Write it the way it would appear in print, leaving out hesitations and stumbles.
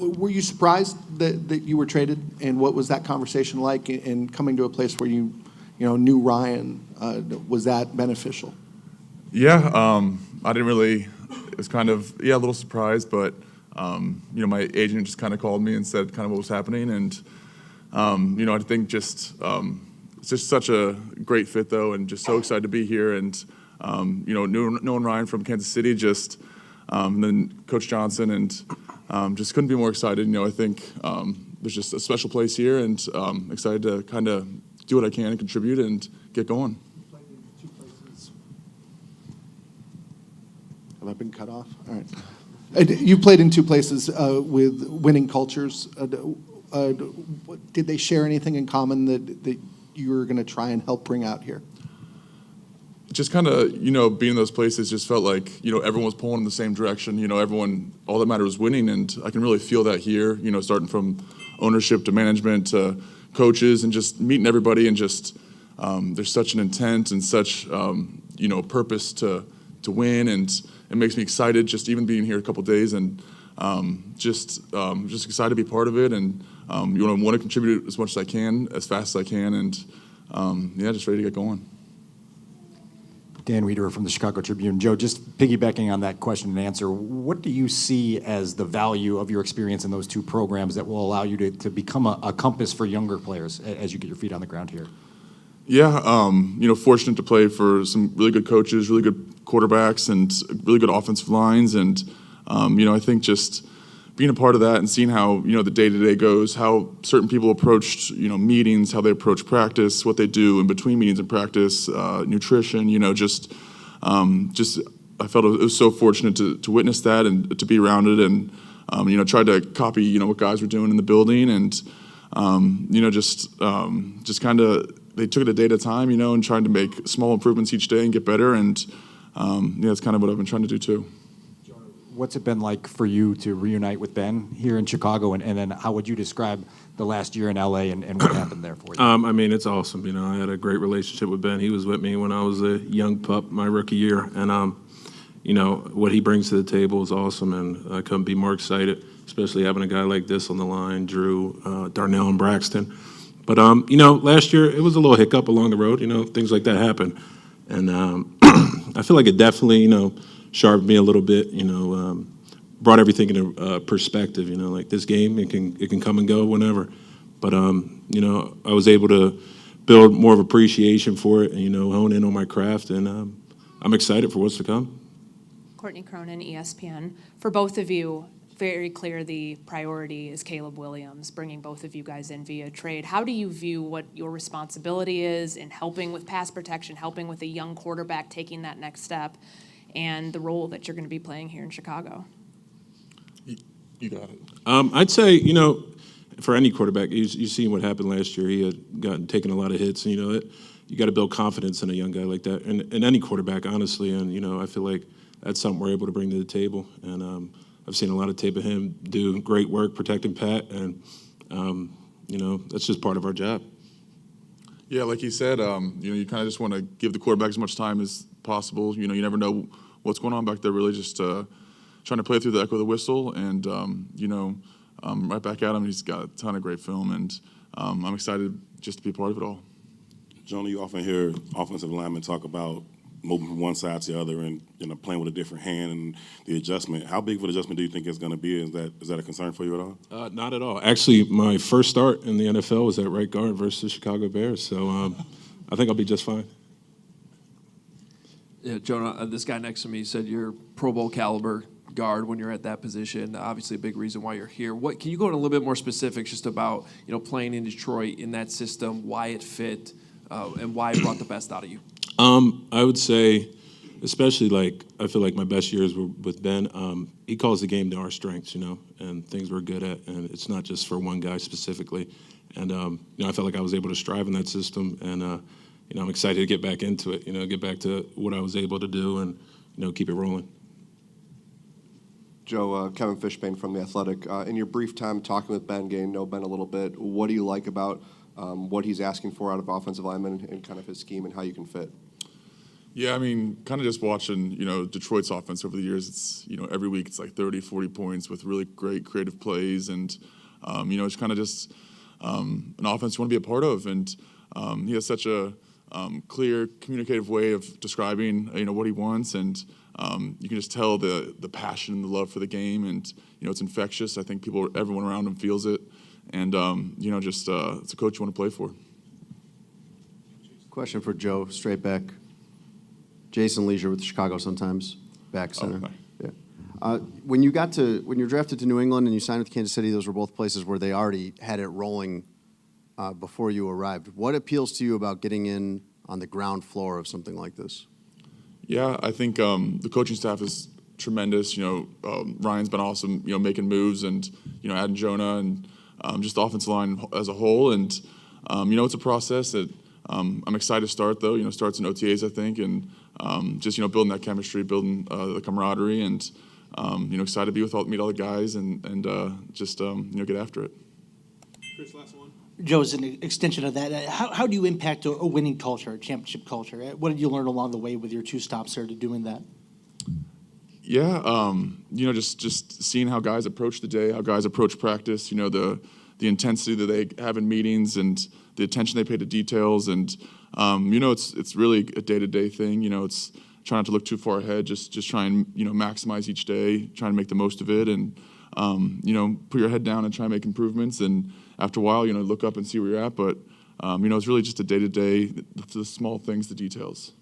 Were you surprised that you were traded, and what was that conversation like? And coming to a place where you knew Ryan, was that beneficial? Yeah, I didn't really. It was kind of a little surprised, but my agent just kind of called me and said kind of what was happening, and I think just it's just such a great fit though, and just so excited to be here, and knowing Ryan from Kansas City, just and then Coach Johnson, and just couldn't be more excited. I think there's just a special place here, and excited to kind of do what I can and contribute and get going. Have I been cut off? All right. You played in two places with winning cultures. Did they share anything in common that you were going to try and help bring out here? Just kind of, being in those places just felt like, everyone was pulling in the same direction. Everyone, all that mattered was winning, and I can really feel that here, starting from ownership to management to coaches, and just meeting everybody, and just there's such an intent and such, purpose to win, and it makes me excited just even being here a couple days, and just excited to be part of it, and want to contribute as much as I can, as fast as I can, and just ready to get going. Dan Reeder from the Chicago Tribune. Joe, just piggybacking on that question and answer, what do you see as the value of your experience in those two programs that will allow you to become a compass for younger players as you get your feet on the ground here? Yeah, fortunate to play for some really good coaches, really good quarterbacks, and really good offensive lines, and I think just being a part of that and seeing how the day-to-day goes, how certain people approach meetings, how they approach practice, what they do in between meetings and practice, nutrition, just I felt it was so fortunate to witness that and to be around it, and tried to copy what guys were doing in the building, and just kind of they took it a day at a time, and trying to make small improvements each day and get better, and that's kind of what I've been trying to do too. What's it been like for you to reunite with Ben here in Chicago, and then how would you describe the last year in LA and what happened there for you? It's awesome. I had a great relationship with Ben. He was with me when I was a young pup, my rookie year, and what he brings to the table is awesome, and I couldn't be more excited, especially having a guy like this on the line, Drew, Darnell, and Braxton. But last year it was a little hiccup along the road. Things like that happen, and I feel like it definitely sharpened me a little bit, brought everything into perspective, like this game, it can come and go whenever. But, I was able to build more of appreciation for it and, hone in on my craft, and I'm excited for what's to come. Courtney Cronin, ESPN. For both of you, very clear the priority is Caleb Williams, bringing both of you guys in via trade. How do you view what your responsibility is in helping with pass protection, helping with a young quarterback taking that next step, and the role that you're going to be playing here in Chicago? You got it. I'd say, for any quarterback, you seen what happened last year. He had taken a lot of hits, and you got to build confidence in a young guy like that, and any quarterback, honestly. And I feel like that's something we're able to bring to the table. And I've seen a lot of tape of him do great work protecting Pat, and that's just part of our job. Yeah, like you said, you kind of just want to give the quarterback as much time as possible. You never know what's going on back there. Really, just trying to play through the echo of the whistle, and right back at him. He's got a ton of great film, and I'm excited just to be a part of it all. Jonah, you often hear offensive linemen talk about moving from one side to the other and playing with a different hand and the adjustment. How big of an adjustment do you think it's going to be? Is that a concern for you at all? Not at all. Actually, my first start in the NFL was at right guard versus the Chicago Bears, so I think I'll be just fine. Yeah, Jonah, this guy next to me said you're Pro Bowl caliber guard when you're at that position. Obviously, a big reason why you're here. What can you go into a little bit more specifics just about playing in Detroit in that system, why it fit, and why it brought the best out of you? I would say, especially I feel like my best years were with Ben. He calls the game to our strengths, and things we're good at, and it's not just for one guy specifically. And I felt like I was able to strive in that system, and I'm excited to get back into it. Get back to what I was able to do, and keep it rolling. Joe, Kevin Fishbane from The Athletic. In your brief time talking with Ben, getting to know Ben a little bit, what do you like about what he's asking for out of offensive linemen and kind of his scheme and how you can fit? Yeah, I mean, kind of just watching, Detroit's offense over the years. It's, every week it's like 30, 40 points with really great creative plays. And, it's kind of just an offense you want to be a part of. And he has such a clear, communicative way of describing, what he wants. And you can just tell the passion and the love for the game. And, it's infectious. I think everyone around him feels it. And, it's a coach you want to play for. Question for Joe, straight back. Jason Leisure with Chicago Sun-Times, back center. hi. Yeah. When you were drafted to New England and you signed with Kansas City, those were both places where they already had it rolling before you arrived. What appeals to you about getting in on the ground floor of something like this? Yeah, I think the coaching staff is tremendous. Ryan's been awesome, making moves and, adding Jonah and just the offensive line as a whole. And, it's a process that I'm excited to start, though. Starts in OTAs, I think, and just, building that chemistry, building the camaraderie, and, excited to be meet all the guys and just, get after it. Chris, last one. Joe, as an extension of that, how do you impact a winning culture, a championship culture? What did you learn along the way with your 2 stops there to doing that? Yeah, just seeing how guys approach the day, how guys approach practice, the intensity that they have in meetings and the attention they pay to details. And, it's really a day-to-day thing. It's trying not to look too far ahead, just try and, maximize each day, trying to make the most of it. And, put your head down and try and make improvements. And after a while, look up and see where you're at. But, it's really just a day-to-day, the small things, the details.